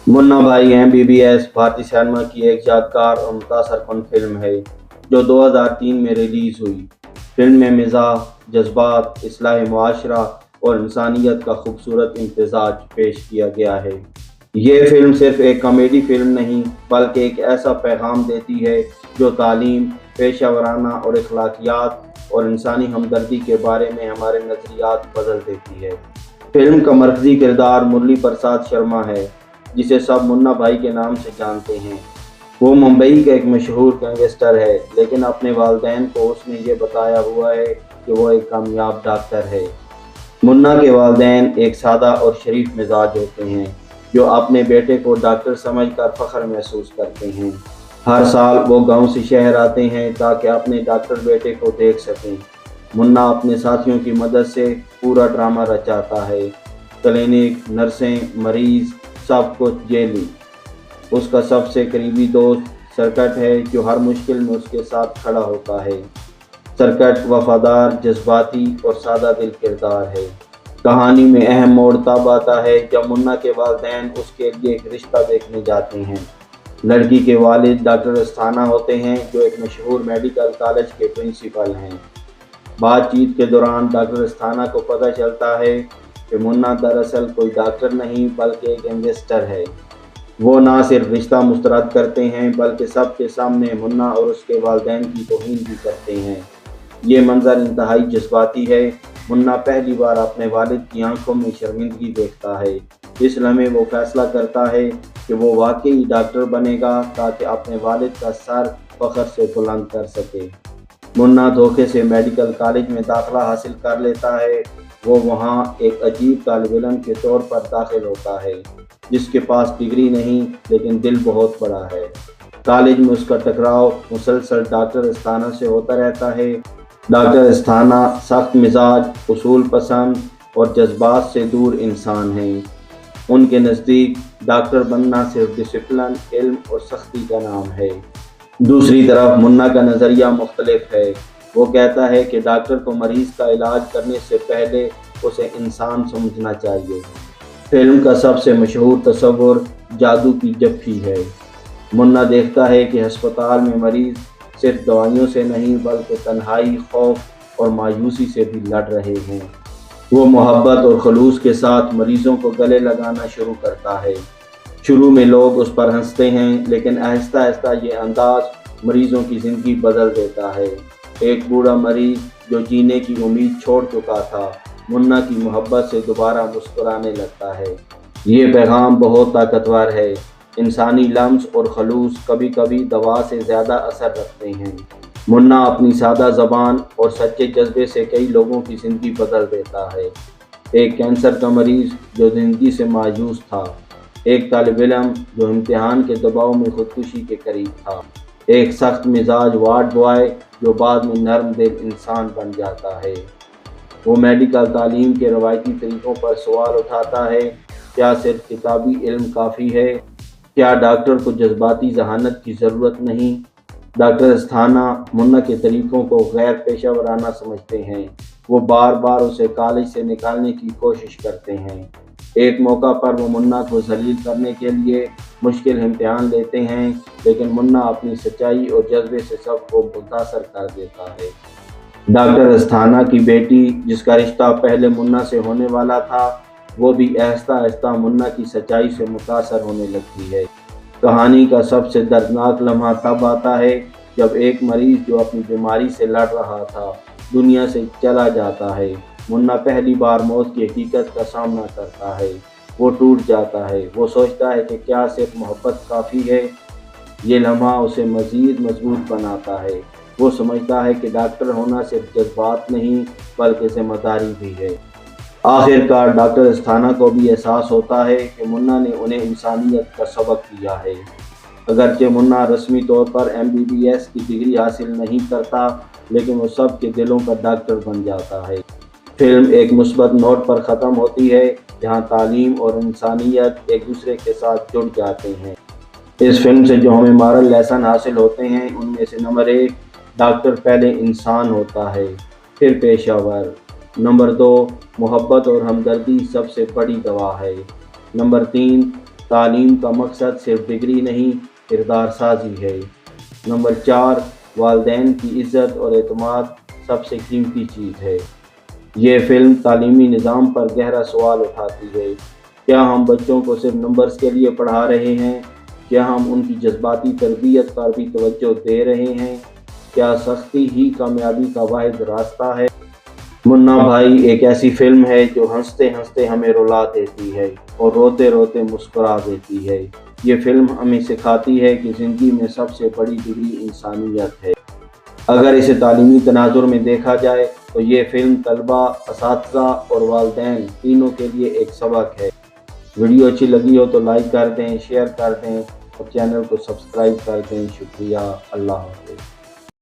मुन्ना भाई MBBS भारतीय cinema की एक यादगार और मुतासर कन फिल्म है जो 2003 में रिलीज़ हुई। फिल्म में मिज़ाह, जज्बात, इस्लाह मुआशरा और इंसानियत का खूबसूरत इम्तजाज पेश किया गया है। ये फिल्म सिर्फ एक कॉमेडी फिल्म नहीं बल्कि एक ऐसा पैगाम देती है जो तालीम, पेशा वराना और अखलाकियात और इंसानी हमदर्दी के बारे में हमारे नज़रियात बदल देती है। फिल्म का मरकज़ी किरदार मुरली प्रसाद शर्मा है, जिसे सब मुन्ना भाई के नाम से जानते हैं। वो मुंबई का एक मशहूर गैंगस्टर है, लेकिन अपने वालिदैन को उसने ये बताया हुआ है कि वो एक कामयाब डॉक्टर है। मुन्ना के वालिदैन एक सादा और शरीफ मिजाज होते हैं, जो अपने बेटे को डॉक्टर समझकर फ़ख्र महसूस करते हैं। हर साल वो गांव से शहर आते हैं ताकि अपने डॉक्टर बेटे को देख सकें। मुन्ना अपने साथियों की मदद से पूरा ड्रामा रचाता है। क्लिनिक, नर्सें, मरीज़, सब कुछ जेली। उसका सबसे करीबी दोस्त सरकट है, जो हर मुश्किल में उसके साथ खड़ा होता है। सरकट वफादार, जज्बाती और सादा दिल किरदार है। कहानी में अहम मोड़ तब आता है जब मुन्ना के वालिदैन उसके लिए एक रिश्ता देखने जाते हैं। लड़की के वालिद डॉक्टर अस्थाना होते हैं, जो एक मशहूर मेडिकल कॉलेज के प्रिंसिपल हैं। बातचीत के दौरान डॉक्टर अस्थाना को पता चलता है कि मुन्ना दरअसल कोई डॉक्टर नहीं बल्कि एक गैंगस्टर है। वो ना सिर्फ रिश्ता मुस्तरद करते हैं बल्कि सबके सामने मुन्ना और उसके वालिदैन की तौहीन भी करते हैं। ये मंजर इंतहाई जज्बाती है। मुन्ना पहली बार अपने वालिद की आंखों में शर्मिंदगी देखता है। इस लम्हे वो फैसला करता है कि वो वाकई डॉक्टर बनेगा ताकि अपने वालिद का सर फख्र से बुलंद कर सके। मुन्ना धोखे से मेडिकल कॉलेज में दाखिला हासिल कर लेता है। वो वहाँ एक अजीब तालिब इल्म के तौर पर दाखिल होता है, जिसके पास डिग्री नहीं लेकिन दिल बहुत बड़ा है। कॉलेज में उसका टकराव मुसलसल डॉक्टर अस्थाना से होता रहता है। डॉक्टर अस्थाना सख्त मिजाज, उसूल पसंद और जज्बात से दूर इंसान हैं। उनके नज़दीक डॉक्टर बनना सिर्फ डिसिप्लिन, इल्म और सख्ती का नाम है। दूसरी तरफ मुन्ना का नज़रिया मुख्तलिफ है। वो कहता है कि डॉक्टर को मरीज़ का इलाज करने से पहले उसे इंसान समझना चाहिए। फिल्म का सबसे मशहूर तस्वुर जादू की जफ्फी है। मुन्ना देखता है कि अस्पताल में मरीज़ सिर्फ दवाइयों से नहीं बल्कि तन्हाई, खौफ और मायूसी से भी लड़ रहे हैं। वो मोहब्बत और खलूस के साथ मरीज़ों को गले लगाना शुरू करता है। शुरू में लोग उस पर हंसते हैं, लेकिन आहिस्ता आहिस्ता ये अंदाज मरीज़ों की ज़िंदगी बदल देता है। एक बूढ़ा मरीज़ जो जीने की उम्मीद छोड़ चुका था, मुन्ना की मोहब्बत से दोबारा मुस्कुराने लगता है। ये पैगाम बहुत ताकतवर है। इंसानी लम्स और खलूस कभी कभी दवा से ज़्यादा असर रखते हैं। मुन्ना अपनी सादा ज़बान और सच्चे जज्बे से कई लोगों की ज़िंदगी बदल देता है। एक कैंसर का मरीज़ जो ज़िंदगी से मायूस था, एक तालिब इल्म जो इम्तिहान के दबाव में खुदकुशी के करीब था, एक सख्त मिजाज वार्ड बॉय जो बाद में नरम दिल इंसान बन जाता है। वो मेडिकल तालीम के रवायती तरीक़ों पर सवाल उठाता है, क्या सिर्फ किताबी इल्म काफ़ी है? क्या डॉक्टर को जज्बाती जहानत की ज़रूरत नहीं? डॉक्टर अस्थाना मुन्ना के तरीक़ों को गैर पेशा वराना समझते हैं। वो बार बार उसे कॉलेज से निकालने की कोशिश करते हैं। एक मौका पर वो मुन्ना को जलील करने के लिए मुश्किल इम्तिहान लेते हैं, लेकिन मुन्ना अपनी सच्चाई और जज्बे से सबको मुतासर कर देता है। डॉक्टर अस्थाना की बेटी, जिसका रिश्ता पहले मुन्ना से होने वाला था, वो भी आहिस्ता आहिस्ता मुन्ना की सच्चाई से मुतासर होने लगती है। कहानी का सबसे दर्दनाक लम्हा तब आता है जब एक मरीज़ जो अपनी बीमारी से लड़ रहा था, दुनिया से चला जाता है। मुन्ना पहली बार मौत की हकीकत का सामना करता है। वो टूट जाता है। वो सोचता है कि क्या सिर्फ मोहब्बत काफ़ी है? ये लम्हा उसे मज़ीद मजबूत बनाता है। वो समझता है कि डॉक्टर होना सिर्फ जज्बात नहीं बल्कि ज़िम्मेदारी भी है। आखिरकार डॉक्टर अस्थाना को भी एहसास होता है कि मुन्ना ने उन्हें इंसानियत का सबक दिया है। अगरचे मुन्ना रस्मी तौर पर MBBS की डिग्री हासिल नहीं करता, लेकिन वो सब के दिलों का डॉक्टर बन जाता है। फिल्म एक मुस्बत नोट पर ख़त्म होती है, जहां तालीम और इंसानियत एक दूसरे के साथ जुड़ जाते हैं। इस फिल्म से जो हमें मॉरल लेसन हासिल होते हैं, उनमें से नंबर 1, डॉक्टर पहले इंसान होता है, फिर पेशावर। नंबर 2, मोहब्बत और हमदर्दी सबसे बड़ी दवा है। नंबर 3, تعلیم کا مقصد صرف ڈگری نہیں، کردار سازی ہے۔ نمبر 4، والدین کی عزت اور اعتماد سب سے قیمتی چیز ہے۔ یہ فلم تعلیمی نظام پر گہرا سوال اٹھاتی ہے۔ کیا ہم بچوں کو صرف نمبرز کے لیے پڑھا رہے ہیں؟ کیا ہم ان کی جذباتی تربیت پر بھی توجہ دے رہے ہیں؟ کیا سختی ہی کامیابی کا واحد راستہ ہے؟ منا بھائی ایک ایسی فلم ہے جو ہنستے ہنستے ہمیں رلا دیتی ہے اور روتے روتے مسکرا دیتی ہے۔ یہ فلم ہمیں سکھاتی ہے کہ زندگی میں سب سے بڑی ڈگری انسانیت ہے۔ اگر اسے تعلیمی تناظر میں دیکھا جائے تو یہ فلم طلباء، اساتذہ اور والدین تینوں کے لیے ایک سبق ہے۔ ویڈیو اچھی لگی ہو تو لائک کر دیں، شیئر کر دیں اور چینل کو سبسکرائب کر دیں۔ شکریہ، اللہ حافظ۔